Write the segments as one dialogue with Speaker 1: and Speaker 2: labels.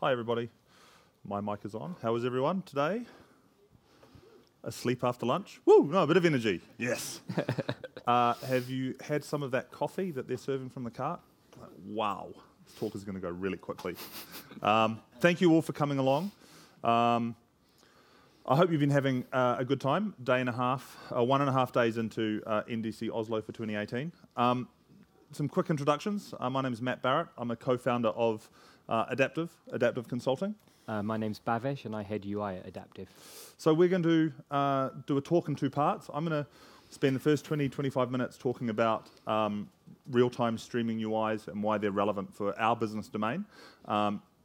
Speaker 1: Hi, everybody. My mic is on. How is everyone today? Asleep after lunch? Woo! No, a bit of energy. Yes. Have you had some of that coffee that they're serving from the cart? Wow. This talk is going to go really quickly. Thank you all for coming along. I hope you've been having a good time. 1.5 days into NDC Oslo for 2018. Some quick introductions. My name is Matt Barrett. I'm a co-founder of Adaptive Consulting.
Speaker 2: My name's Bhavesh, and I head UI at Adaptive.
Speaker 1: So we're going to do a talk in two parts. I'm going to spend the first 20-25 minutes talking about real-time streaming UIs and why they're relevant for our business domain,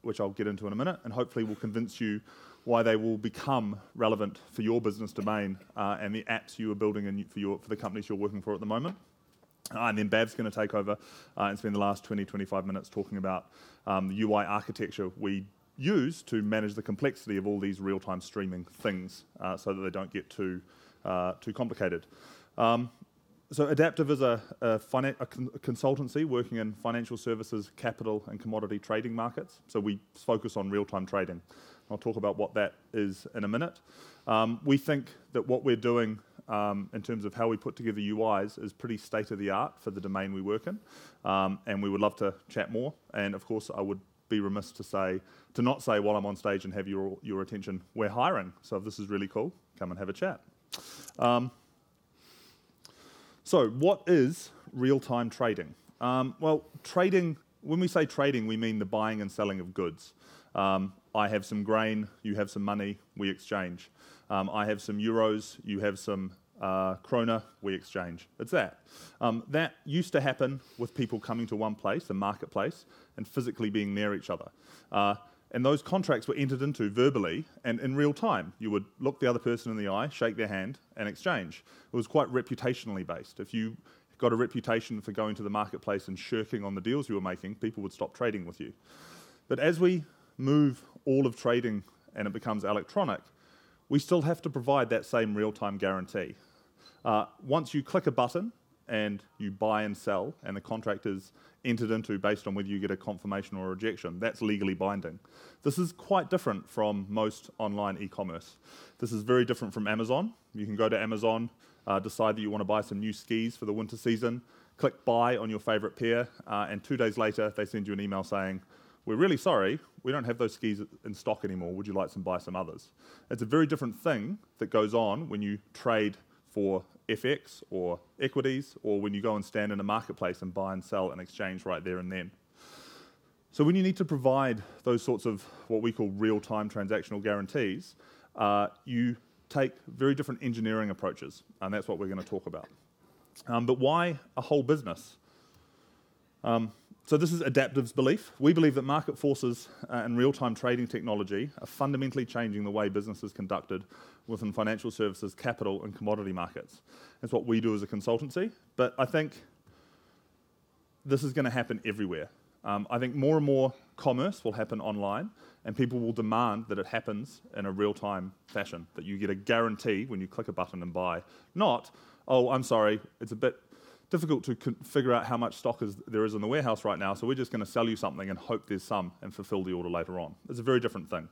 Speaker 1: which I'll get into in a minute, and hopefully will convince you why they will become relevant for your business domain and the apps you are building and for the companies you're working for at the moment. And then Bav's going to take over and spend the last 20-25 minutes talking about the UI architecture we use to manage the complexity of all these real-time streaming things so that they don't get too complicated. So Adaptive is a consultancy working in financial services, capital and commodity trading markets. So we focus on real-time trading. I'll talk about what that is in a minute. We think that what we're doing in terms of how we put together UIs is pretty state-of-the-art for the domain we work in, and we would love to chat more. And of course, I would be remiss to not say while I'm on stage and have your attention, we're hiring. So if this is really cool, come and have a chat. So what is real-time trading? Well, trading, when we say trading, we mean the buying and selling of goods. I have some grain, you have some money, we exchange. I have some euros, you have some krona, we exchange. It's that. That used to happen with people coming to one place, a marketplace, and physically being near each other. And those contracts were entered into verbally and in real time. You would look the other person in the eye, shake their hand, and exchange. It was quite reputationally based. If you got a reputation for going to the marketplace and shirking on the deals you were making, people would stop trading with you. But as we move all of trading and it becomes electronic, we still have to provide that same real-time guarantee. Once you click a button and you buy and sell, and the contract is entered into based on whether you get a confirmation or a rejection, that's legally binding. This is quite different from most online e-commerce. This is very different from Amazon. You can go to Amazon, decide that you want to buy some new skis for the winter season, click buy on your favorite pair, and 2 days later they send you an email saying, "We're really sorry, we don't have those skis in stock anymore. Would you like to buy some others?" It's a very different thing that goes on when you trade for FX or equities, or when you go and stand in a marketplace and buy and sell and exchange right there and then. So when you need to provide those sorts of what we call real-time transactional guarantees, you take very different engineering approaches, and that's what we're going to talk about. But why a whole business? So this is Adaptive's belief. We believe that market forces and real-time trading technology are fundamentally changing the way business is conducted within financial services, capital, and commodity markets. That's what we do as a consultancy, but I think this is going to happen everywhere. I think more and more commerce will happen online, and people will demand that it happens in a real-time fashion, that you get a guarantee when you click a button and buy. Not, "Oh, I'm sorry, it's a bit difficult to figure out how much stock there is in the warehouse right now, so we're just going to sell you something and hope there's some and fulfill the order later on." It's a very different thing.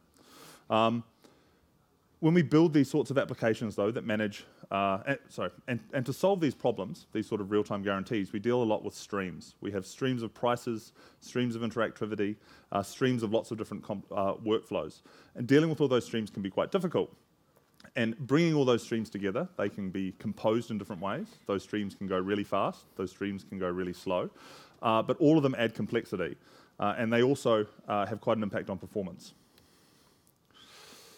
Speaker 1: When we build these sorts of applications, though, that manage, and to solve these problems, these sort of real-time guarantees, we deal a lot with streams. We have streams of prices, streams of interactivity, streams of lots of different workflows. And dealing with all those streams can be quite difficult. And bringing all those streams together, they can be composed in different ways. Those streams can go really fast, those streams can go really slow, but all of them add complexity, and they also have quite an impact on performance.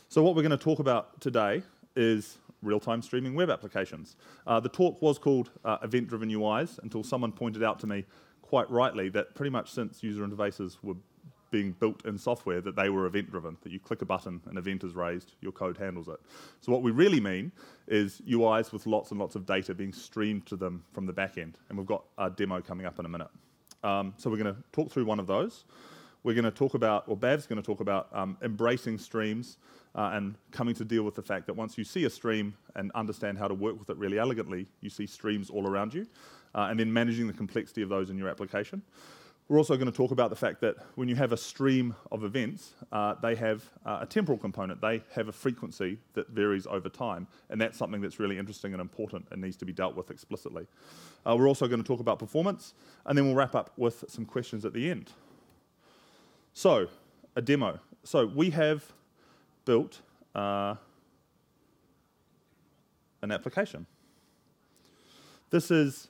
Speaker 1: So what we're going to talk about today is real-time streaming web applications. The talk was called Event-Driven UIs until someone pointed out to me, quite rightly, that pretty much since user interfaces were being built in software, that they were event-driven, that you click a button, an event is raised, your code handles it. So what we really mean is UIs with lots and lots of data being streamed to them from the back end, and we've got a demo coming up in a minute. So we're going to talk through one of those. We're going to talk about, or Bav's going to talk about, embracing streams and coming to deal with the fact that once you see a stream and understand how to work with it really elegantly, you see streams all around you, and then managing the complexity of those in your application. We're also going to talk about the fact that when you have a stream of events, they have a temporal component. They have a frequency that varies over time, and that's something that's really interesting and important and needs to be dealt with explicitly. We're also going to talk about performance, and then we'll wrap up with some questions at the end. So, a demo. So we have built an application. This is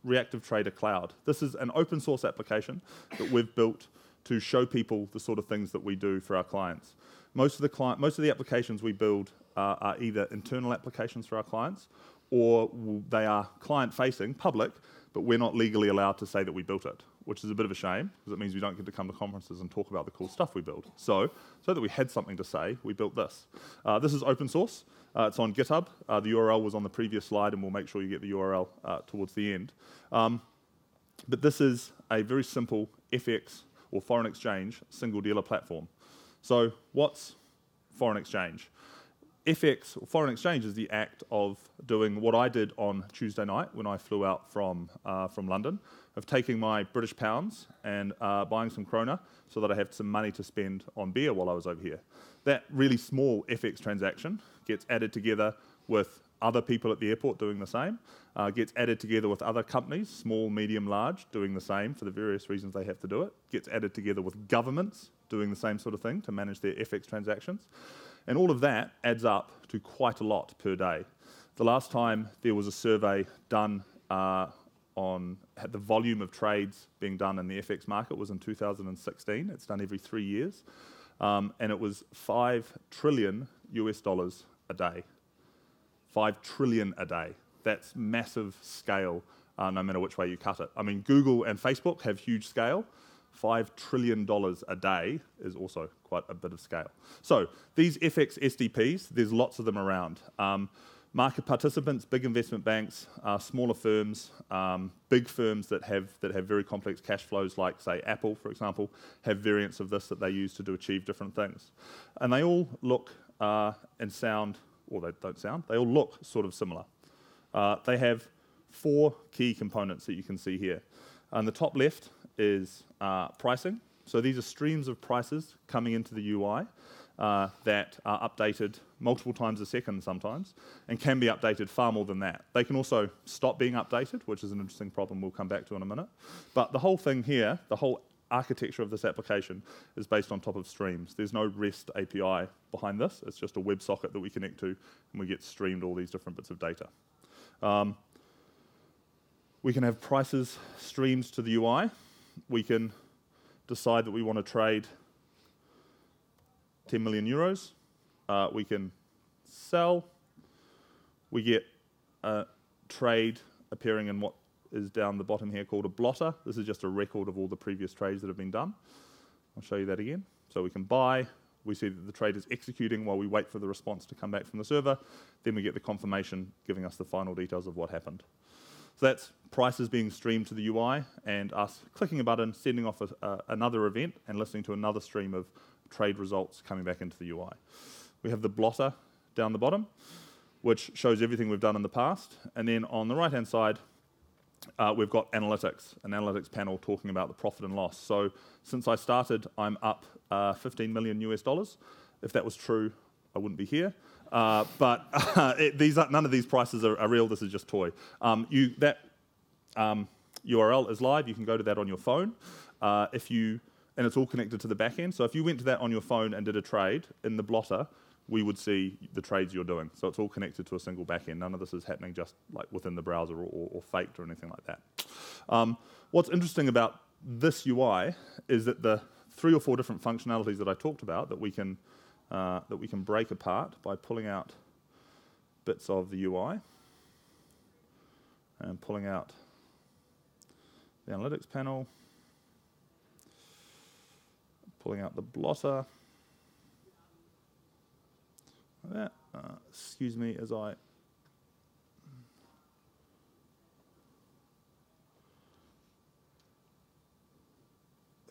Speaker 1: Reactive Trader Cloud. This is an open source application that we've built to show people the sort of things that we do for our clients. Most of the applications we build are either internal applications for our clients, or they are client-facing, public, but we're not legally allowed to say that we built it, which is a bit of a shame, because it means we don't get to come to conferences and talk about the cool stuff we build. So that we had something to say, we built this. This is open source. It's on GitHub. The URL was on the previous slide, and we'll make sure you get the URL towards the end. But this is a very simple FX, or foreign exchange, single dealer platform. So what's foreign exchange? FX, or foreign exchange, is the act of doing what I did on Tuesday night when I flew out from London, of taking my British pounds and buying some krona so that I have some money to spend on beer while I was over here. That really small FX transaction gets added together with other people at the airport doing the same, gets added together with other companies, small, medium, large, doing the same for the various reasons they have to do it, gets added together with governments doing the same sort of thing to manage their FX transactions. And all of that adds up to quite a lot per day. The last time there was a survey done on the volume of trades being done in the FX market was in 2016. It's done every 3 years. And it was $5 trillion a day. 5 trillion a day. That's massive scale, no matter which way you cut it. I mean, Google and Facebook have huge scale. $5 trillion a day is also quite a bit of scale. So these FX SDPs, there's lots of them around. Market participants, big investment banks, smaller firms, big firms that have very complex cash flows, like, say, Apple, for example, have variants of this that they use to achieve different things. And they all look and sound, or they don't sound, they all look sort of similar. They have 4 key components that you can see here. On the top left is pricing. So these are streams of prices coming into the UI that are updated multiple times a second sometimes, and can be updated far more than that. They can also stop being updated, which is an interesting problem we'll come back to in a minute. But the whole thing here, the whole architecture of this application, is based on top of streams. There's no REST API behind this. It's just a WebSocket that we connect to, and we get streamed all these different bits of data. We can have prices streamed to the UI. We can decide that we want to trade 10 million euros. We can sell. We get a trade appearing in what is down the bottom here called a blotter. This is just a record of all the previous trades that have been done. I'll show you that again. So we can buy. We see that the trade is executing while we wait for the response to come back from the server. Then we get the confirmation giving us the final details of what happened. So that's prices being streamed to the UI, and us clicking a button, sending off another event, and listening to another stream of trade results coming back into the UI. We have the blotter down the bottom, which shows everything we've done in the past. And then on the right-hand side, we've got analytics, an analytics panel talking about the profit and loss. So since I started, I'm up $15 million US. If that was true, I wouldn't be here. But none of these prices are real. This is just toy. That URL is live. You can go to that on your phone. And it's all connected to the back end. So if you went to that on your phone and did a trade in the blotter, we would see the trades you're doing. So it's all connected to a single back end. None of this is happening just like within the browser or faked or anything like that. What's interesting about this UI is that the 3 or 4 different functionalities that I talked about that we can break apart by pulling out bits of the UI and pulling out the analytics panel, pulling out the blotter. Like that. Excuse me as I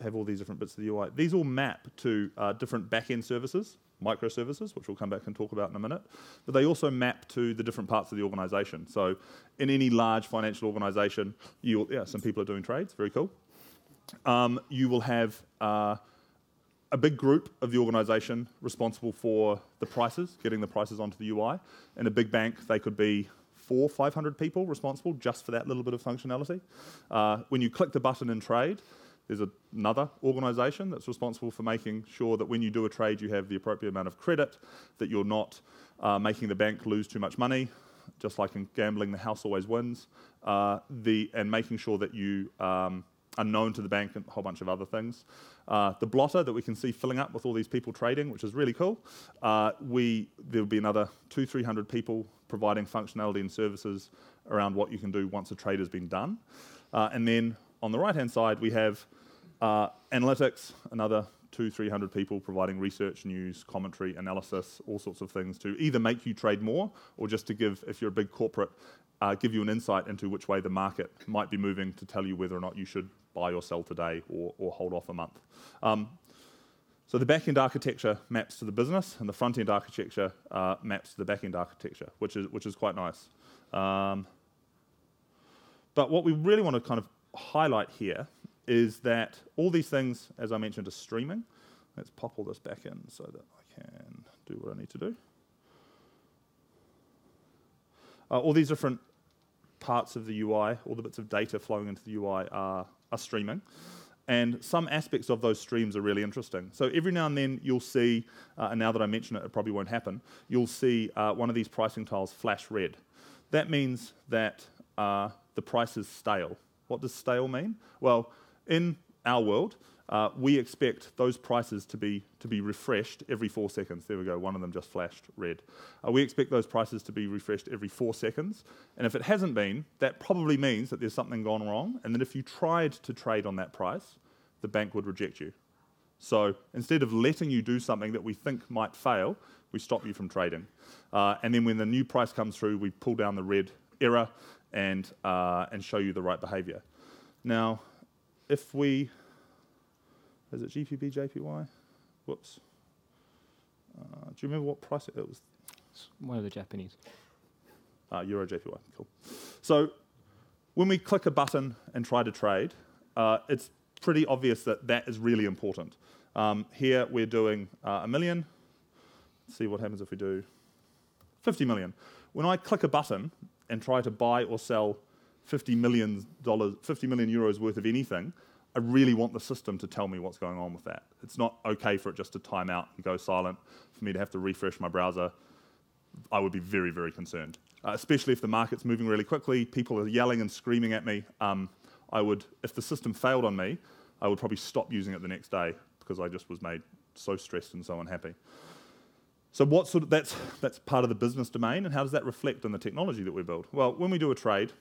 Speaker 1: have all these different bits of the UI. These all map to different back-end services, microservices, which we'll come back and talk about in a minute. But they also map to the different parts of the organization. So in any large financial organization, some people are doing trades, very cool. you will have a big group of the organization responsible for the prices, getting the prices onto the UI. In a big bank, they could be 400 or 500 people responsible just for that little bit of functionality. When you click the button in trade, there's another organization that's responsible for making sure that when you do a trade, you have the appropriate amount of credit, that you're not making the bank lose too much money. Just like in gambling, the house always wins. And making sure that you are known to the bank and a whole bunch of other things. The blotter that we can see filling up with all these people trading, which is really cool. There'll be another 200-300 people providing functionality and services around what you can do once a trade has been done. And then on the right-hand side, we have analytics, another 200-300 people providing research, news, commentary, analysis, all sorts of things to either make you trade more or just to give, if you're a big corporate, give you an insight into which way the market might be moving to tell you whether or not you should buy or sell today or hold off a month. So the back-end architecture maps to the business, and the front-end architecture maps to the back-end architecture, which is quite nice. But what we really want to kind of highlight here is that all these things, as I mentioned, are streaming. Let's pop all this back in so that I can do what I need to do. All these different parts of the UI, all the bits of data flowing into the UI are streaming. And some aspects of those streams are really interesting. So every now and then you'll see, and now that I mention it, it probably won't happen, you'll see one of these pricing tiles flash red. That means that the price is stale. What does stale mean? Well, in our world, we expect those prices to be refreshed every 4 seconds. There we go, one of them just flashed red. We expect those prices to be refreshed every 4 seconds, and if it hasn't been, that probably means that there's something gone wrong, and that if you tried to trade on that price, the bank would reject you. So instead of letting you do something that we think might fail, we stop you from trading. And then when the new price comes through, we pull down the red error and show you the right behavior. Now, if we... Is it GPP, JPY? Whoops. Do you remember what price it was?
Speaker 2: It's one of the Japanese.
Speaker 1: Euro, JPY, cool. So when we click a button and try to trade, it's pretty obvious that that is really important. Here we're doing 1 million. Let's see what happens if we do 50 million. When I click a button and try to buy or sell 50 million euros worth of anything, I really want the system to tell me what's going on with that. It's not okay for it just to time out and go silent, for me to have to refresh my browser. I would be very, very concerned, especially if the market's moving really quickly, people are yelling and screaming at me. If the system failed on me, I would probably stop using it the next day because I just was made so stressed and so unhappy. So that's part of the business domain, and how does that reflect on the technology that we build? Well, when we do a trade,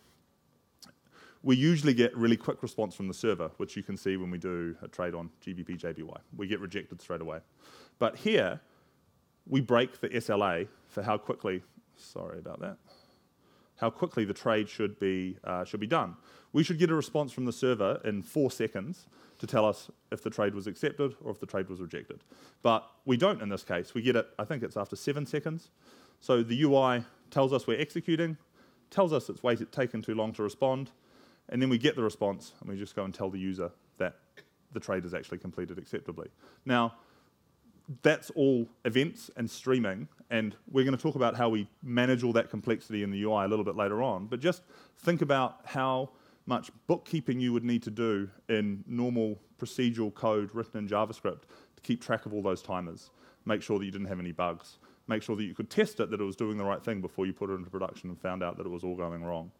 Speaker 1: we usually get really quick response from the server, which you can see when we do a trade on GBP, JPY. We get rejected straight away. But here, we break the SLA for how quickly, sorry about that, how quickly the trade should be done. We should get a response from the server in 4 seconds to tell us if the trade was accepted or if the trade was rejected. But we don't in this case. We get it, I think it's after 7 seconds. So the UI tells us we're executing, tells us it's taken too long to respond, and then we get the response, and we just go and tell the user that the trade is actually completed acceptably. Now, that's all events and streaming, and we're going to talk about how we manage all that complexity in the UI a little bit later on, but just think about how much bookkeeping you would need to do in normal procedural code written in JavaScript to keep track of all those timers, make sure that you didn't have any bugs, make sure that you could test it, that it was doing the right thing before you put it into production and found out that it was all going wrong.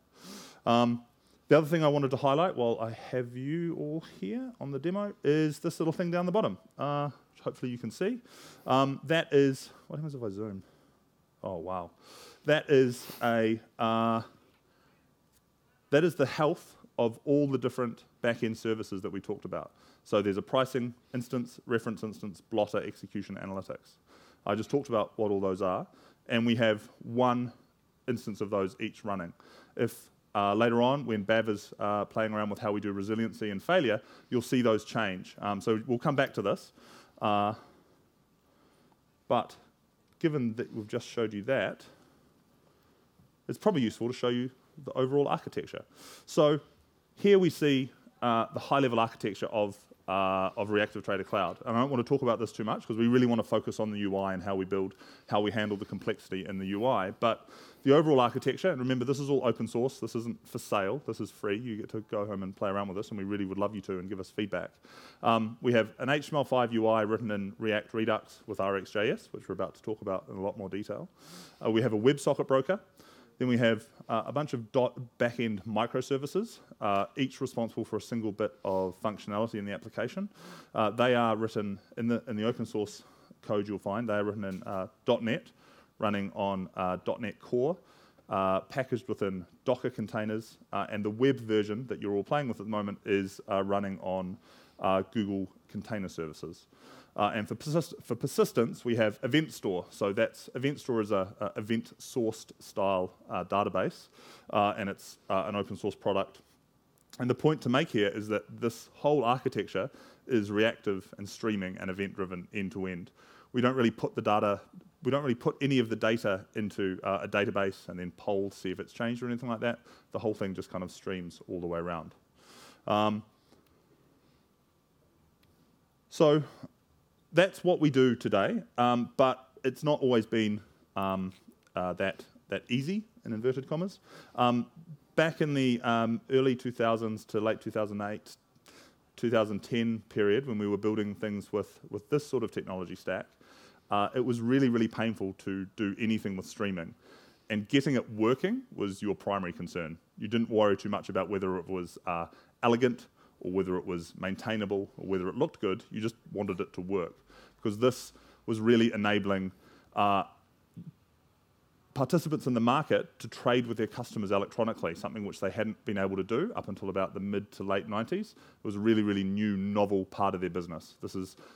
Speaker 1: The other thing I wanted to highlight while I have you all here on the demo is this little thing down the bottom, which hopefully you can see. That is, what happens if I zoom? Oh, wow. That is the health of all the different back-end services that we talked about. So there's a pricing instance, reference instance, blotter, execution, analytics. I just talked about what all those are, and we have one instance of those each running. If later on, when Bav is playing around with how we do resiliency and failure, you'll see those change. So we'll come back to this. But given that we've just showed you that, it's probably useful to show you the overall architecture. So here we see the high-level architecture of Reactive Trader Cloud. And I don't want to talk about this too much because we really want to focus on the UI and how we handle the complexity in the UI. But the overall architecture, and remember, this is all open source. This isn't for sale. This is free. You get to go home and play around with this, and we really would love you to and give us feedback. We have an HTML5 UI written in React Redux with RxJS, which we're about to talk about in a lot more detail. We have a WebSocket broker. Then we have a bunch of back-end microservices, each responsible for a single bit of functionality in the application. They are written in the open source code you'll find. They are written in .NET, running on .NET Core, packaged within Docker containers, and the web version that you're all playing with at the moment is running on Google Container Services. And for persistence, we have Event Store. So Event Store is a event-sourced style database, and it's an open source product. And the point to make here is that this whole architecture is reactive and streaming and event-driven end-to-end. We don't really put any of the data into a database and then poll to see if it's changed or anything like that. The whole thing just kind of streams all the way around. So that's what we do today, but it's not always been that easy, in inverted commas. Back in the early 2000s to late 2008, 2010 period, when we were building things with this sort of technology stack, it was really, really painful to do anything with streaming. And getting it working was your primary concern. You didn't worry too much about whether it was elegant or whether it was maintainable or whether it looked good. You just wanted it to work, because this was really enabling participants in the market to trade with their customers electronically, something which they hadn't been able to do up until about the mid to late 90s. It was a really, really new, novel part of their business.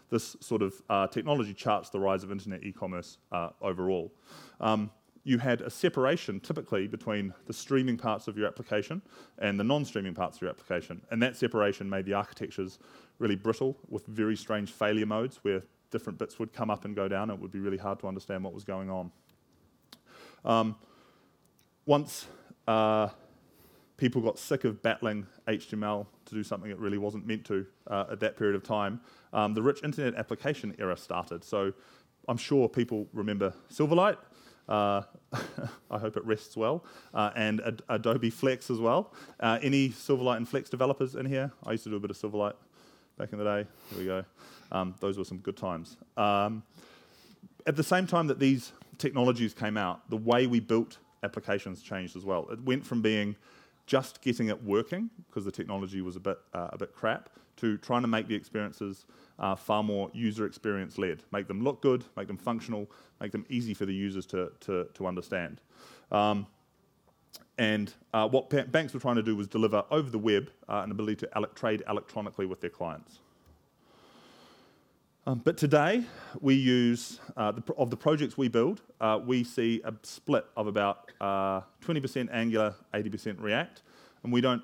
Speaker 1: This sort of technology charts the rise of internet e-commerce overall. You had a separation typically between the streaming parts of your application and the non-streaming parts of your application, and that separation made the architectures really brittle with very strange failure modes where different bits would come up and go down. It would be really hard to understand what was going on. Once people got sick of battling HTML to do something it really wasn't meant to at that period of time, the rich internet application era started. So I'm sure people remember Silverlight. I hope it rests well, and Adobe Flex as well. Any Silverlight and Flex developers in here? I used to do a bit of Silverlight back in the day. Here we go. Those were some good times. At the same time that these technologies came out, the way we built applications changed as well. It went from being just getting it working, because the technology was a bit crap, to trying to make the experiences far more user experience led, make them look good, make them functional, make them easy for the users to understand. And what banks were trying to do was deliver over the web an ability to trade electronically with their clients. But today, we use, of the projects we build, we see a split of about 20% Angular, 80% React. And we don't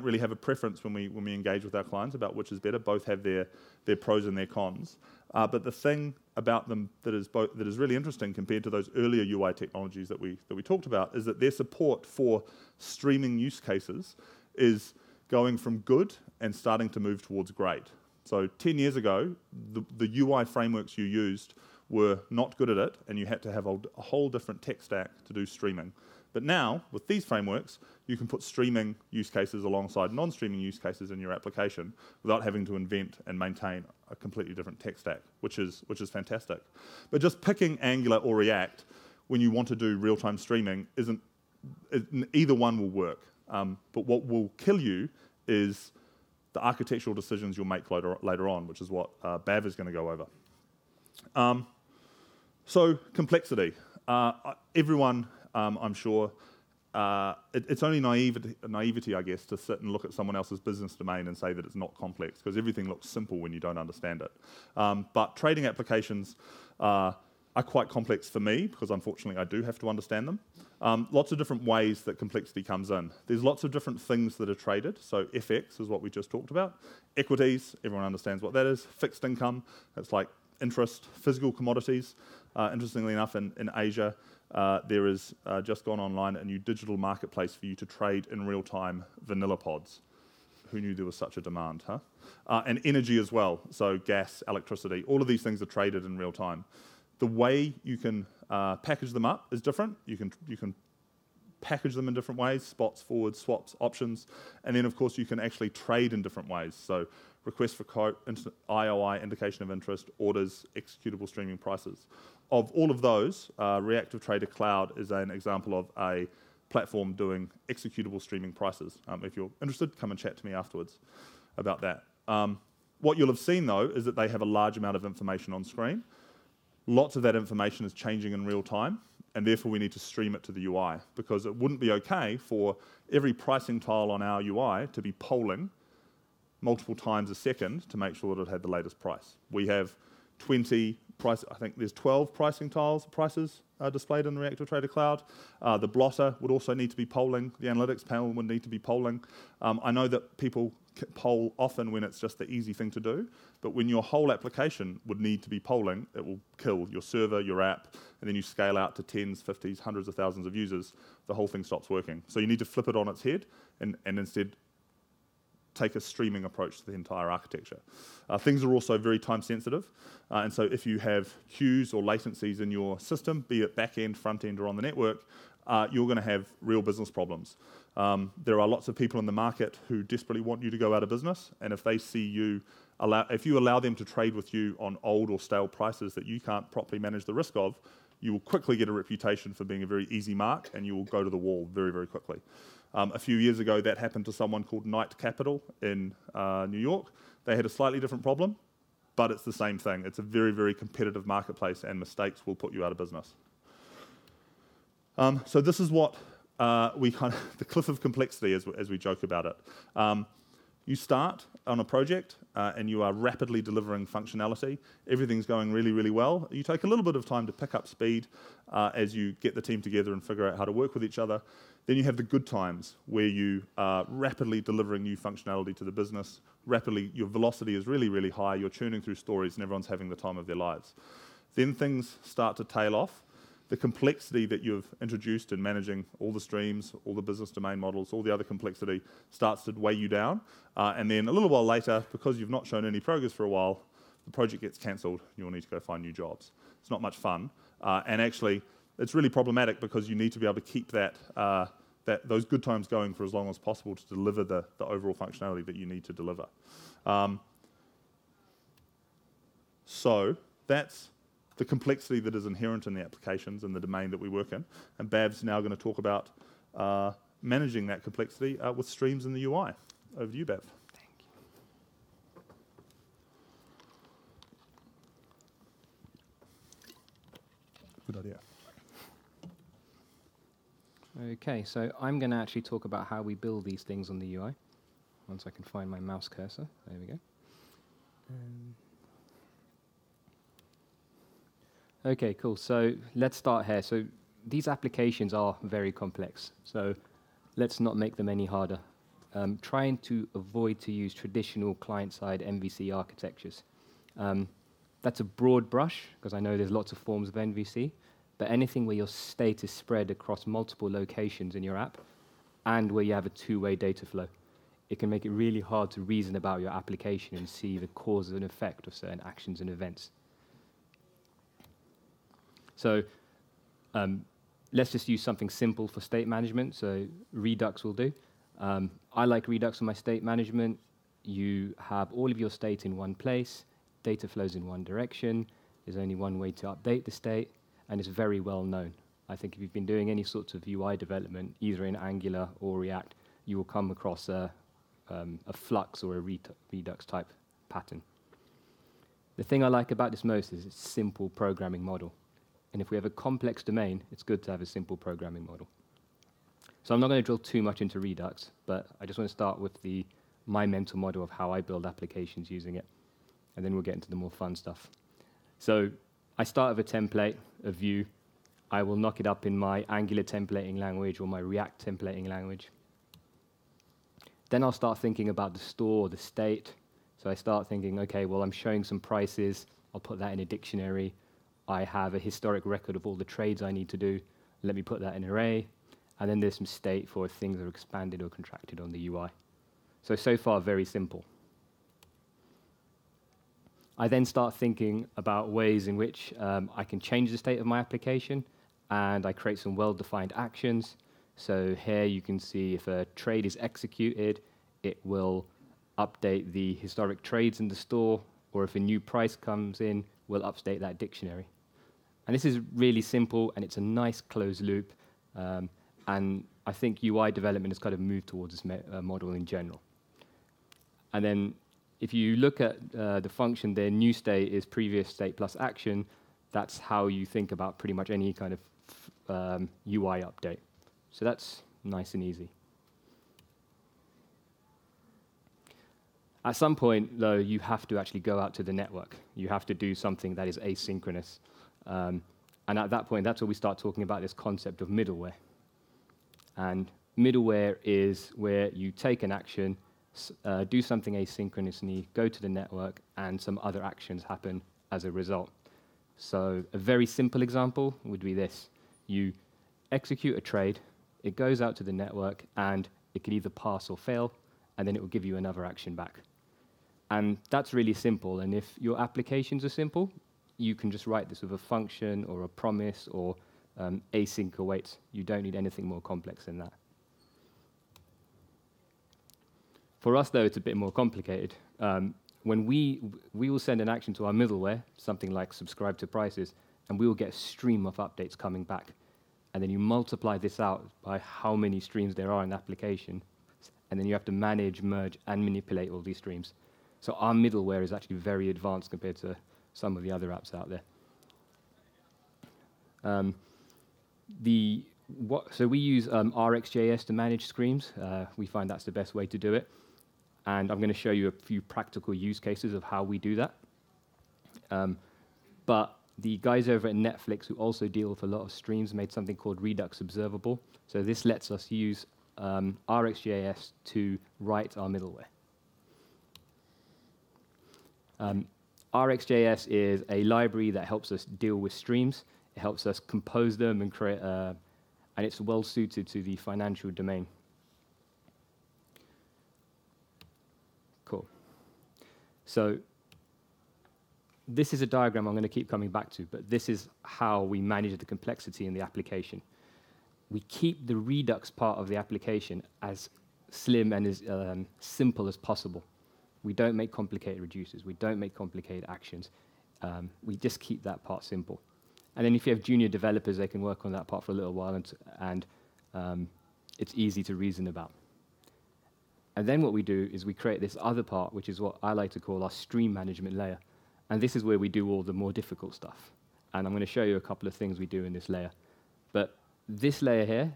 Speaker 1: really have a preference when we engage with our clients about which is better. Both have their pros and their cons. But the thing about them that is really interesting compared to those earlier UI technologies that we talked about is that their support for streaming use cases is going from good and starting to move towards great. So 10 years ago, the UI frameworks you used were not good at it, and you had to have a whole different tech stack to do streaming. But now, with these frameworks, you can put streaming use cases alongside non-streaming use cases in your application without having to invent and maintain a completely different tech stack, which is fantastic. But just picking Angular or React when you want to do real-time streaming either one will work. But what will kill you is the architectural decisions you'll make later on, which is what Bav is going to go over. So complexity. Everyone, I'm sure, it's only naivety, I guess, to sit and look at someone else's business domain and say that it's not complex, because everything looks simple when you don't understand it. But trading applications are quite complex for me, because unfortunately I do have to understand them. Lots of different ways that complexity comes in. There's lots of different things that are traded. So FX is what we just talked about. Equities, everyone understands what that is. Fixed income, that's like interest. Physical commodities. Interestingly enough, in Asia, there is just gone online a new digital marketplace for you to trade in real time vanilla pods. Who knew there was such a demand, huh? And energy as well, so gas, electricity, all of these things are traded in real time. The way you can package them up is different. You can package them in different ways, spots, forwards, swaps, options, and then of course you can actually trade in different ways. So request for quote, IOI, indication of interest, orders, executable streaming prices. Of all of those, Reactive Trader Cloud is an example of a platform doing executable streaming prices. If you're interested, come and chat to me afterwards about that. What you'll have seen though is that they have a large amount of information on screen. Lots of that information is changing in real time, and therefore we need to stream it to the UI, because it wouldn't be okay for every pricing tile on our UI to be polling multiple times a second to make sure that it had the latest price. We have 20 price, I think there's 12 pricing tiles, prices displayed in the Reactive Trader Cloud. The blotter would also need to be polling. The analytics panel would need to be polling. I know that people poll often when it's just the easy thing to do, but when your whole application would need to be polling, it will kill your server, your app, and then you scale out to tens, 50s, hundreds of thousands of users, the whole thing stops working. So you need to flip it on its head and instead take a streaming approach to the entire architecture. Things are also very time sensitive, and so if you have queues or latencies in your system, be it back end, front end, or on the network, you're going to have real business problems. There are lots of people in the market who desperately want you to go out of business, and if they see you, if you allow them to trade with you on old or stale prices that you can't properly manage the risk of, you will quickly get a reputation for being a very easy mark, and you will go to the wall very, very quickly. A few years ago, that happened to someone called Knight Capital in New York. They had a slightly different problem, but it's the same thing. It's a very, very competitive marketplace, and mistakes will put you out of business. So this is what we kind of, the cliff of complexity as we joke about it. You start on a project and you are rapidly delivering functionality. Everything's going really, really well. You take a little bit of time to pick up speed as you get the team together and figure out how to work with each other. Then you have the good times where you are rapidly delivering new functionality to the business. Rapidly, your velocity is really, really high. You're churning through stories and everyone's having the time of their lives. Then things start to tail off. The complexity that you've introduced in managing all the streams, all the business domain models, all the other complexity starts to weigh you down. And then a little while later, because you've not shown any progress for a while, the project gets cancelled. You'll need to go find new jobs. It's not much fun. And actually, it's really problematic because you need to be able to keep those good times going for as long as possible to deliver the overall functionality that you need to deliver. So that's the complexity that is inherent in the applications and the domain that we work in. And Bav's now going to talk about managing that complexity with streams in the UI. Over to you, Bav.
Speaker 2: Thank you.
Speaker 1: Good idea.
Speaker 2: Okay, so I'm going to actually talk about how we build these things on the UI. Once I can find my mouse cursor. There we go. Okay, cool. So let's start here. So these applications are very complex. So let's not make them any harder. Trying to avoid to use traditional client-side MVC architectures. That's a broad brush, because I know there's lots of forms of MVC, but anything where your state is spread across multiple locations in your app and where you have a two-way data flow, it can make it really hard to reason about your application and see the cause and effect of certain actions and events. So let's just use something simple for state management. So Redux will do. I like Redux for my state management. You have all of your state in one place. Data flows in one direction. There's only one way to update the state, and it's very well known. I think if you've been doing any sorts of UI development, either in Angular or React, you will come across a Flux or a Redux type pattern. The thing I like about this most is its simple programming model. And if we have a complex domain, it's good to have a simple programming model. So I'm not going to drill too much into Redux, but I just want to start with my mental model of how I build applications using it. And then we'll get into the more fun stuff. So I start with a template, a view. I will knock it up in my Angular templating language or my React templating language. Then I'll start thinking about the store, the state. So I start thinking, okay, well, I'm showing some prices. I'll put that in a dictionary. I have a historic record of all the trades I need to do. Let me put that in an array. And then there's some state for if things are expanded or contracted on the UI. So far, very simple. I then start thinking about ways in which I can change the state of my application, and I create some well-defined actions. So here you can see if a trade is executed, it will update the historic trades in the store, or if a new price comes in, we'll update that dictionary. And this is really simple, and it's a nice closed loop. And I think UI development has kind of moved towards this model in general. And then if you look at the function there, new state is previous state plus action. That's how you think about pretty much any kind of UI update. So that's nice and easy. At some point, though, you have to actually go out to the network. You have to do something that is asynchronous. And at that point, that's where we start talking about this concept of middleware. And middleware is where you take an action, do something asynchronously, go to the network, and some other actions happen as a result. So a very simple example would be this. You execute a trade, it goes out to the network, and it can either pass or fail, and then it will give you another action back. And that's really simple. And if your applications are simple, you can just write this with a function or a promise or async awaits. You don't need anything more complex than that. For us, though, it's a bit more complicated. When we will send an action to our middleware, something like subscribe to prices, and we will get a stream of updates coming back. And then you multiply this out by how many streams there are in the application, and then you have to manage, merge, and manipulate all these streams. So our middleware is actually very advanced compared to some of the other apps out there. So we use RxJS to manage streams. We find that's the best way to do it. And I'm going to show you a few practical use cases of how we do that. But the guys over at Netflix, who also deal with a lot of streams, made something called Redux Observable. So this lets us use RxJS to write our middleware. RxJS is a library that helps us deal with streams. It helps us compose them and create, and it's well suited to the financial domain. Cool. So this is a diagram I'm going to keep coming back to, but this is how we manage the complexity in the application. We keep the Redux part of the application as slim and as simple as possible. We don't make complicated reducers. We don't make complicated actions. We just keep that part simple. And then if you have junior developers, they can work on that part for a little while, and it's easy to reason about. And then what we do is we create this other part, which is what I like to call our stream management layer. And this is where we do all the more difficult stuff. And I'm going to show you a couple of things we do in this layer. But this layer here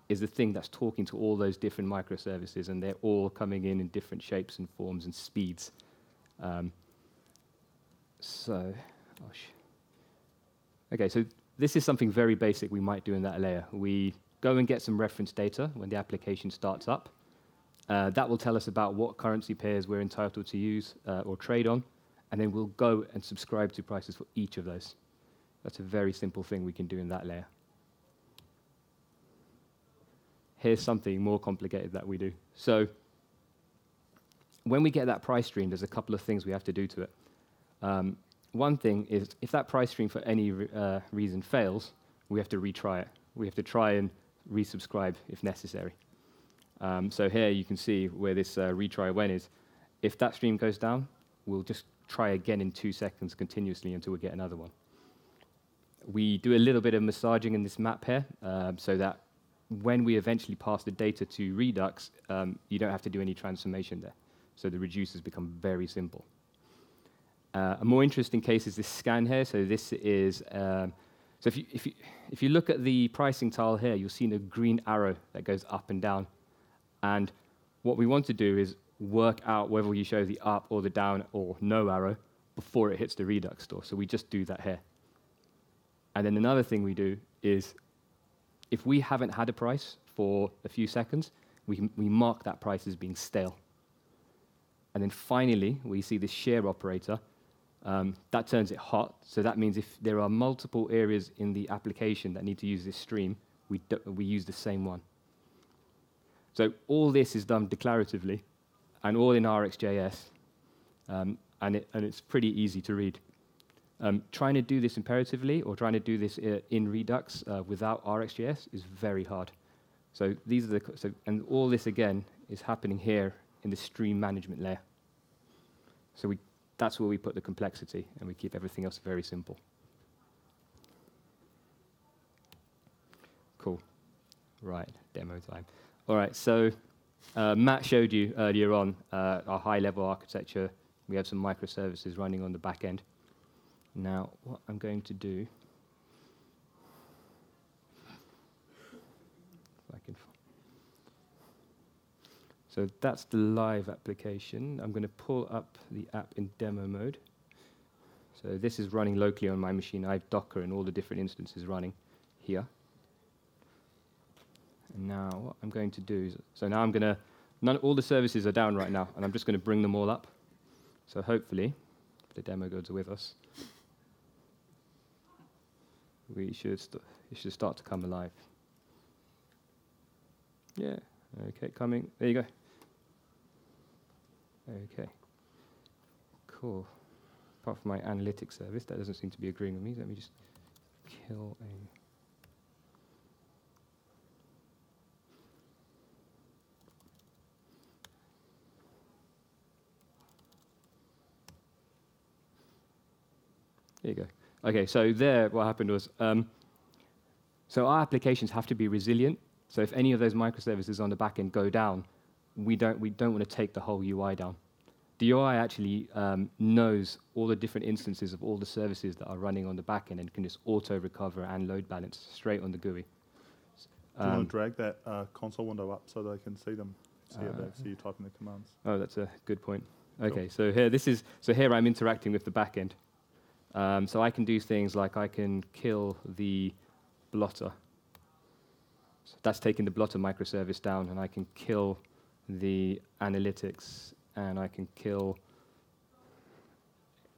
Speaker 2: is the thing that's talking to all those different microservices, and they're all coming in different shapes and forms and speeds. Okay, so this is something very basic we might do in that layer. We go and get some reference data when the application starts up. That will tell us about what currency pairs we're entitled to use or trade on, and then we'll go and subscribe to prices for each of those. That's a very simple thing we can do in that layer. Here's something more complicated that we do. So when we get that price stream, there's a couple of things we have to do to it. One thing is, if that price stream for any reason fails, we have to retry it. We have to try and resubscribe if necessary. So here you can see where this retry when is. If that stream goes down, we'll just try again in 2 seconds continuously until we get another one. We do a little bit of massaging in this map here, so that when we eventually pass the data to Redux, you don't have to do any transformation there. So the reducers become very simple. A more interesting case is this scan here. So this is, so if you look at the pricing tile here, you'll see a green arrow that goes up and down. And what we want to do is work out whether you show the up or the down or no arrow before it hits the Redux store. So we just do that here. And then another thing we do is, if we haven't had a price for a few seconds, we mark that price as being stale. And then finally, we see this share operator. That turns it hot. So that means if there are multiple areas in the application that need to use this stream, we use the same one. So all this is done declaratively. and all in RxJS, and it's pretty easy to read. Trying to do this imperatively or trying to do this in Redux without RxJS is very hard. So these are and all this again is happening here in the stream management layer. So that's where we put the complexity, and we keep everything else very simple. Cool. Right, demo time. All right, so Matt showed you earlier on our high-level architecture. We have some microservices running on the back end. Now, what I'm going to do, if I can. So that's the live application. I'm going to pull up the app in demo mode. So this is running locally on my machine. I have Docker and all the different instances running here. And now what I'm going to do is, so now I'm going to, all the services are down right now, and I'm just going to bring them all up. So hopefully, if the demo gods are with us, it should start to come alive. Yeah, okay, coming. There you go. Okay, cool. Apart from my analytics service, that doesn't seem to be agreeing with me. Let me just kill a... There you go. Okay, so there, what happened was, so our applications have to be resilient. So if any of those microservices on the back end go down, we don't want to take the whole UI down. The UI actually knows all the different instances of all the services that are running on the back end and can just auto-recover and load balance straight on the GUI.
Speaker 1: Do you want to drag that console window up so they can see them? See you typing the commands.
Speaker 2: Oh, that's a good point.
Speaker 1: Cool.
Speaker 2: Okay, so here I'm interacting with the back end. So I can do things like I can kill the blotter. So that's taking the blotter microservice down, and I can kill the analytics, and I can kill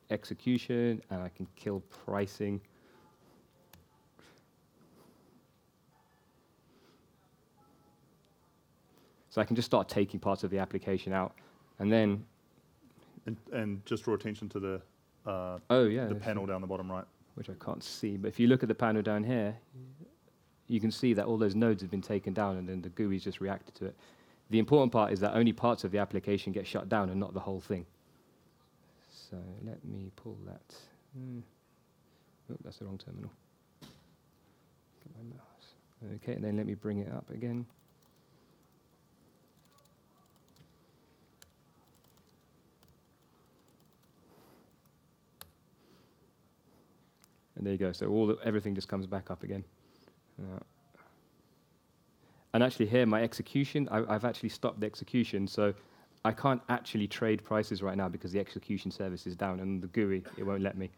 Speaker 2: execution, and I can kill pricing. So I can just start taking parts of the application out, and then...
Speaker 1: And just draw attention to the the panel down the bottom right.
Speaker 2: Which I can't see, but if you look at the panel down here, you can see that all those nodes have been taken down, and then the GUI's just reacted to it. The important part is that only parts of the application get shut down and not the whole thing. So let me pull that. Oh, that's the wrong terminal. Get my mouse. Okay, and then let me bring it up again. And there you go. So everything just comes back up again. And actually here, my execution, I've actually stopped the execution. So I can't actually trade prices right now because the execution service is down, and the GUI, it won't let me.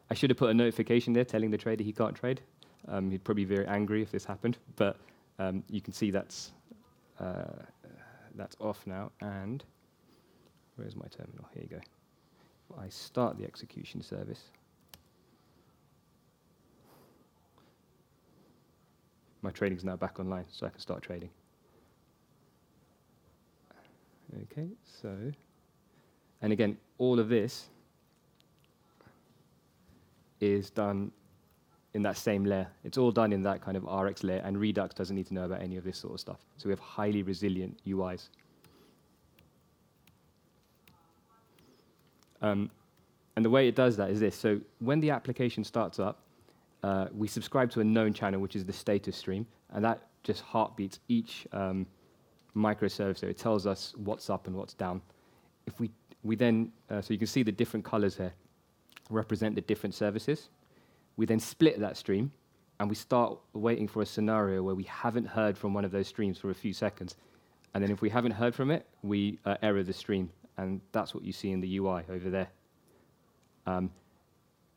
Speaker 2: I should have put a notification there telling the trader he can't trade. He'd probably be very angry if this happened. But you can see that's off now. And where's my terminal? Here you go. I start the execution service. My trading's now back online, so I can start trading. Okay, so, and again, all of this is done in that same layer. It's all done in that kind of RX layer, and Redux doesn't need to know about any of this sort of stuff. So we have highly resilient UIs. And the way it does that is this. So when the application starts up, we subscribe to a known channel, which is the status stream, and that just heartbeats each microservice. So it tells us what's up and what's down. If we then, so you can see the different colors here represent the different services. We then split that stream, and we start waiting for a scenario where we haven't heard from one of those streams for a few seconds. And then if we haven't heard from it, we error the stream, and that's what you see in the UI over there.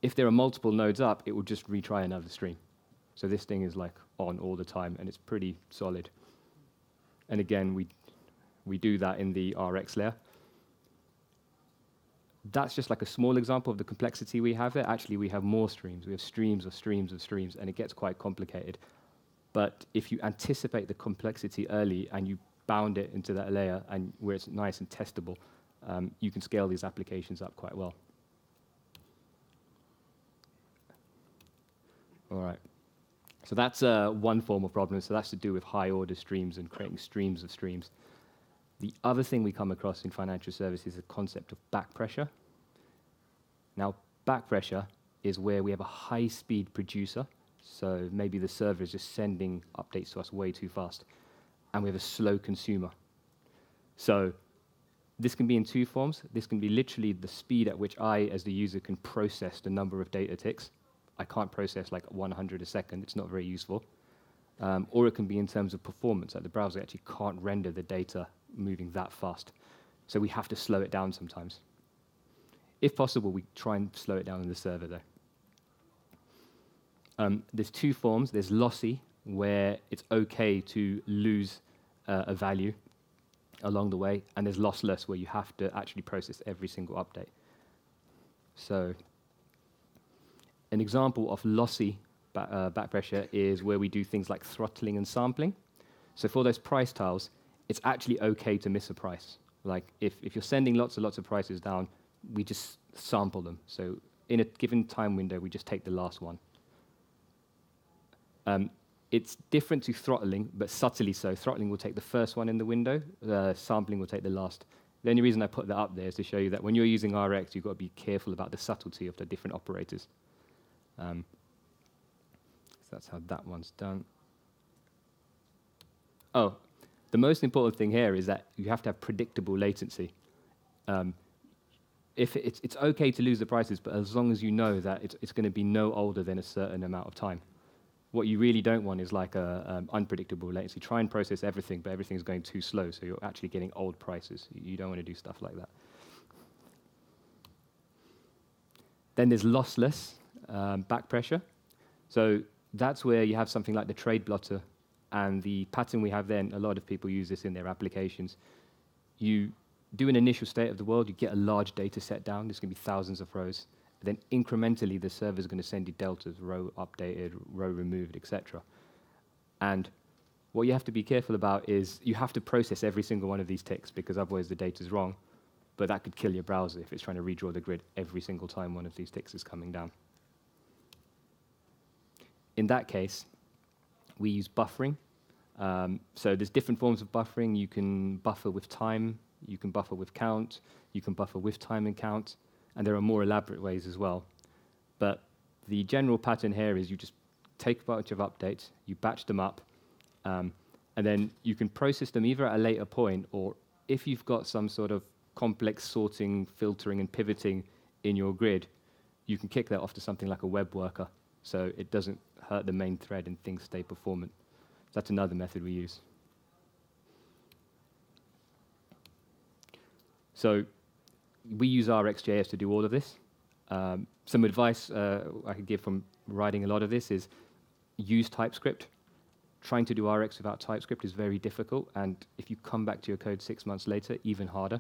Speaker 2: If there are multiple nodes up, it will just retry another stream. So this thing is like on all the time, and it's pretty solid. And again, we do that in the RX layer. That's just like a small example of the complexity we have there. Actually, we have more streams. We have streams of streams of streams, and it gets quite complicated. But if you anticipate the complexity early and you bound it into that layer and where it's nice and testable, you can scale these applications up quite well. All right. So that's one form of problem. So that's to do with high-order streams and creating streams of streams. The other thing we come across in financial services is the concept of backpressure. Now, backpressure is where we have a high-speed producer. So maybe the server is just sending updates to us way too fast. And we have a slow consumer. So this can be in two forms. This can be literally the speed at which I, as the user, can process the number of data ticks. I can't process like 100 a second. It's not very useful. Or it can be in terms of performance, like the browser actually can't render the data moving that fast. So we have to slow it down sometimes. If possible, we try and slow it down in the server, though. There's two forms. There's lossy, where it's okay to lose a value along the way, and there's lossless, where you have to actually process every single update. So an example of lossy backpressure is where we do things like throttling and sampling. So for those price tiles, it's actually okay to miss a price. Like if you're sending lots and lots of prices down, we just sample them. So in a given time window, we just take the last one. It's different to throttling, but subtly so. Throttling will take the first one in the window. Sampling will take the last. The only reason I put that up there is to show you that when you're using RX, you've got to be careful about the subtlety of the different operators. So that's how that one's done. Oh, the most important thing here is that you have to have predictable latency. If it's okay to lose the prices, but as long as you know that it's going to be no older than a certain amount of time. What you really don't want is like a unpredictable latency. Try and process everything, but everything's going too slow, so you're actually getting old prices. You don't want to do stuff like that. Then there's lossless backpressure. So that's where you have something like the trade blotter, and the pattern we have then, a lot of people use this in their applications. You do an initial state of the world, you get a large data set down, there's going to be thousands of rows. Then incrementally, the server is going to send you deltas, row updated, row removed, etc. And what you have to be careful about is you have to process every single one of these ticks, because otherwise the data is wrong. But that could kill your browser if it's trying to redraw the grid every single time one of these ticks is coming down. In that case, we use buffering. So there's different forms of buffering. You can buffer with time, you can buffer with count, you can buffer with time and count. And there are more elaborate ways as well. But the general pattern here is you just take a bunch of updates, you batch them up, and then you can process them either at a later point, or if you've got some sort of complex sorting, filtering, and pivoting in your grid, you can kick that off to something like a web worker, so it doesn't hurt the main thread and things stay performant. That's another method we use. So we use RxJS to do all of this. Some advice I could give from writing a lot of this is use TypeScript. Trying to do Rx without TypeScript is very difficult, and if you come back to your code 6 months later, even harder.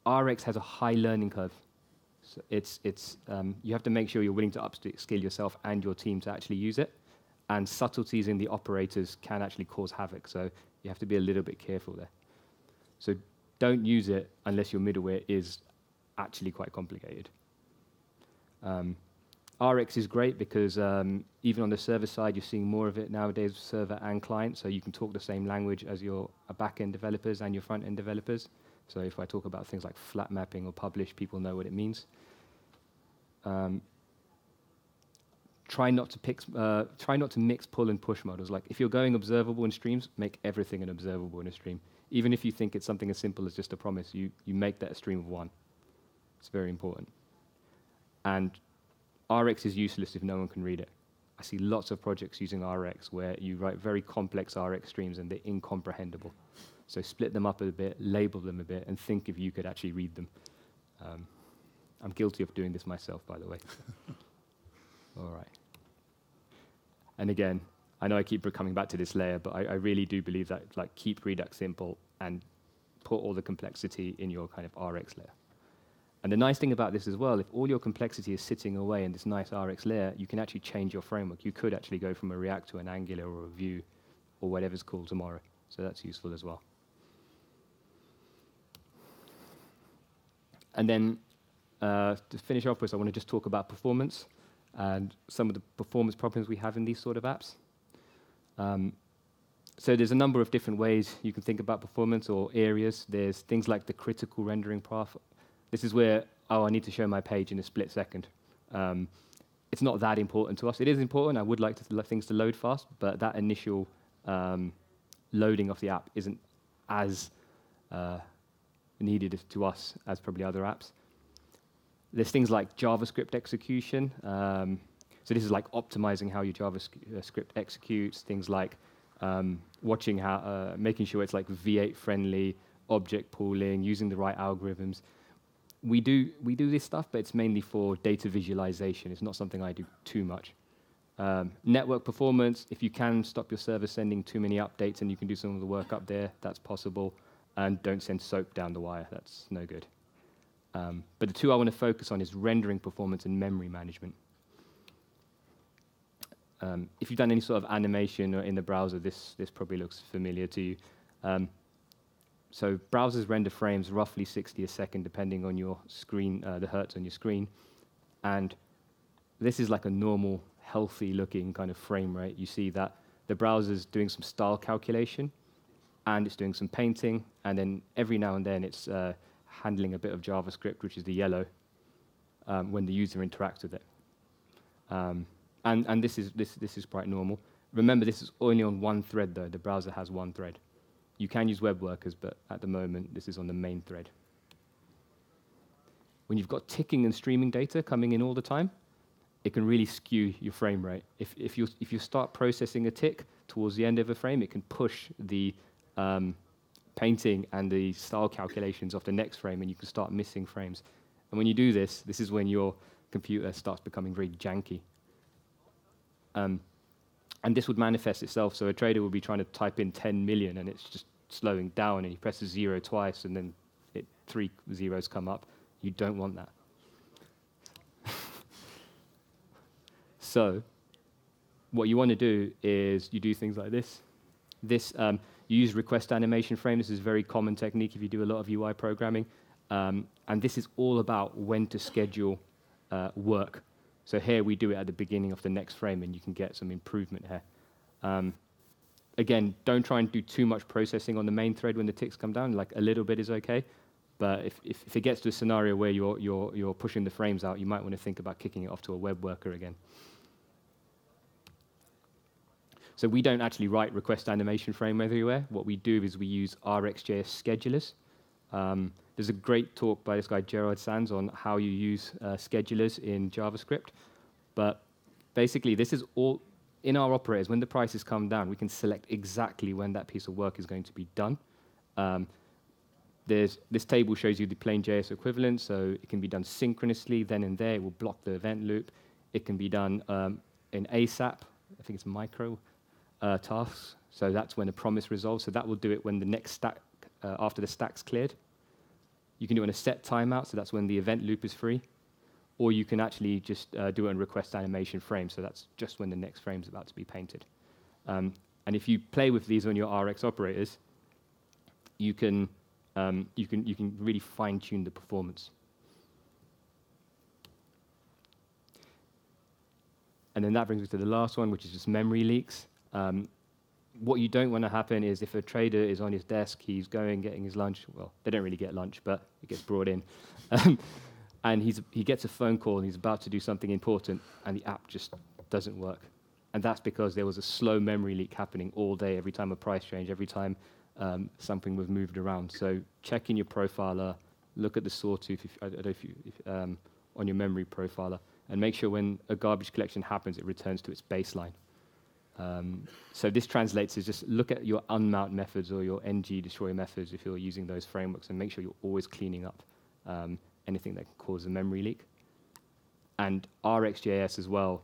Speaker 2: Rx has a high learning curve. So you have to make sure you're willing to upskill yourself and your team to actually use it, and subtleties in the operators can actually cause havoc, so you have to be a little bit careful there. So don't use it unless your middleware is actually quite complicated. Rx is great because even on the server side, you're seeing more of it nowadays, server and client, so you can talk the same language as your back-end developers and your front-end developers. So if I talk about things like flat mapping or publish, people know what it means. Try not to mix pull and push models. Like if you're going observable in streams, make everything an observable in a stream. Even if you think it's something as simple as just a promise, you make that a stream of one. It's very important. And Rx is useless if no one can read it. I see lots of projects using Rx where you write very complex Rx streams and they're incomprehensible. So split them up a bit, label them a bit, and think if you could actually read them. I'm guilty of doing this myself, by the way. All right. And again, I know I keep coming back to this layer, but I really do believe that keep Redux simple and put all the complexity in your kind of Rx layer. And the nice thing about this as well, if all your complexity is sitting away in this nice Rx layer, you can actually change your framework. You could actually go from a React to an Angular or a Vue or whatever's cool tomorrow. So that's useful as well. And then to finish off with, I want to just talk about performance and some of the performance problems we have in these sort of apps. So there's a number of different ways you can think about performance or areas. There's things like the critical rendering path. This is where, I need to show my page in a split second. It's not that important to us. It is important. I would like things to load fast, but that initial loading of the app isn't as needed to us as probably other apps. There's things like JavaScript execution. So this is like optimizing how your JavaScript executes. Things like watching how, making sure it's like V8 friendly, object pooling, using the right algorithms. We do this stuff, but it's mainly for data visualization. It's not something I do too much. Network performance, if you can stop your server sending too many updates and you can do some of the work up there, that's possible. And don't send SOAP down the wire. That's no good. But the two I want to focus on is rendering performance and memory management. If you've done any sort of animation or in the browser, this probably looks familiar to you. So browsers render frames roughly 60 a second, depending on your screen, the hertz on your screen. And this is like a normal, healthy-looking kind of frame rate. You see that the browser's doing some style calculation, and it's doing some painting, and then every now and then it's handling a bit of JavaScript, which is the yellow, when the user interacts with it. And this is quite normal. Remember, this is only on one thread, though. The browser has one thread. You can use web workers, but at the moment, this is on the main thread. When you've got ticking and streaming data coming in all the time, it can really skew your frame rate. If you start processing a tick towards the end of a frame, it can push the painting and the style calculations off the next frame, and you can start missing frames. And when you do this, this is when your computer starts becoming very janky. And this would manifest itself. So a trader will be trying to type in 10 million, and it's just slowing down, and he presses 0 twice, and then 3 zeros come up. You don't want that. So what you want to do is you do things like this. You use request animation frame. This is a very common technique if you do a lot of UI programming. And this is all about when to schedule work. So here we do it at the beginning of the next frame, and you can get some improvement here. Again, don't try and do too much processing on the main thread when the ticks come down. Like a little bit is okay, but if it gets to a scenario where you're pushing the frames out, you might want to think about kicking it off to a web worker again. So we don't actually write request animation frame everywhere. What we do is we use RxJS schedulers. There's a great talk by this guy, Gerard Sands, on how you use schedulers in JavaScript. But basically, this is all in our operators. When the prices come down, we can select exactly when that piece of work is going to be done. This table shows you the plain JS equivalent, so it can be done synchronously, then and there. It will block the event loop. It can be done in ASAP. I think it's micro tasks. So that's when a promise resolves. So that will do it when the next stack, after the stack's cleared. You can do it on a set timeout, so that's when the event loop is free. Or you can actually just do it on request animation frame, so that's just when the next frame is about to be painted. And if you play with these on your RX operators, you can really fine-tune the performance. And then that brings me to the last one, which is just memory leaks. What you don't want to happen is if a trader is on his desk, he's getting his lunch. Well, they don't really get lunch, but it gets brought in. And he gets a phone call, and he's about to do something important, and the app just doesn't work. And that's because there was a slow memory leak happening all day, every time a price change, every time something was moved around. So check in your profiler, look at the sawtooth on your memory profiler, and make sure when a garbage collection happens, it returns to its baseline. So this translates as just look at your unmount methods or your ng destroy methods if you're using those frameworks, and make sure you're always cleaning up anything that can cause a memory leak. And RxJS as well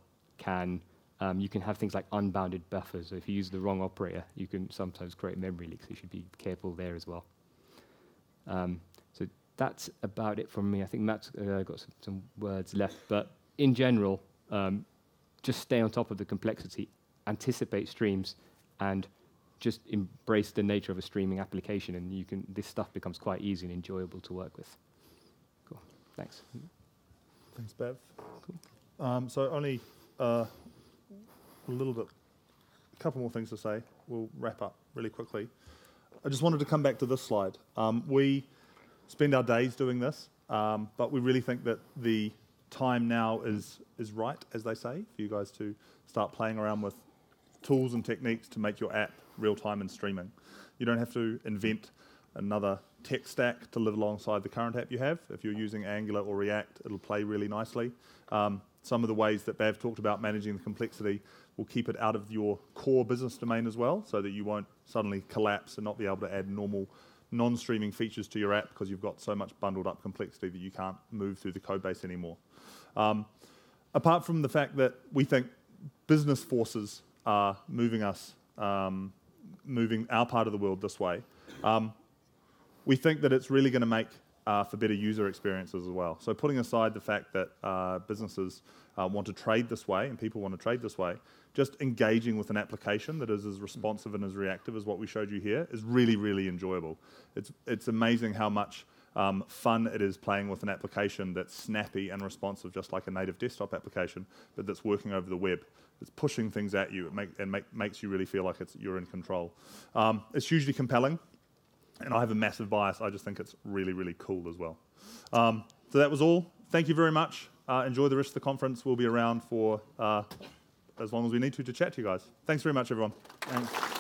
Speaker 2: you can have things like unbounded buffers. So if you use the wrong operator, you can sometimes create memory leaks. So you should be careful there as well. So that's about it from me. I think Matt's got some words left, but in general, just stay on top of the complexity, anticipate streams, and just embrace the nature of a streaming application, and this stuff becomes quite easy and enjoyable to work with. Cool. Thanks.
Speaker 1: Thanks, Bev. Cool. So only a couple more things to say. We'll wrap up really quickly. I just wanted to come back to this slide. We spend our days doing this, but we really think that the time now is right, as they say, for you guys to start playing around with tools and techniques to make your app real-time and streaming. You don't have to invent another tech stack to live alongside the current app you have. If you're using Angular or React, it'll play really nicely. Some of the ways that Bav talked about managing the complexity will keep it out of your core business domain as well, so that you won't suddenly collapse and not be able to add normal non-streaming features to your app because you've got so much bundled up complexity that you can't move through the code base anymore. Apart from the fact that we think business forces are moving our part of the world this way, we think that it's really going to make for better user experiences as well. So putting aside the fact that businesses want to trade this way and people want to trade this way, just engaging with an application that is as responsive and as reactive as what we showed you here is really, really enjoyable. It's amazing how much fun it is playing with an application that's snappy and responsive, just like a native desktop application, but that's working over the web. It's pushing things at you makes you really feel like you're in control. It's hugely compelling, and I have a massive bias. I just think it's really, really cool as well. So that was all. Thank you very much. Enjoy the rest of the conference. We'll be around for as long as we need to chat to you guys. Thanks very much, everyone.
Speaker 2: Thanks.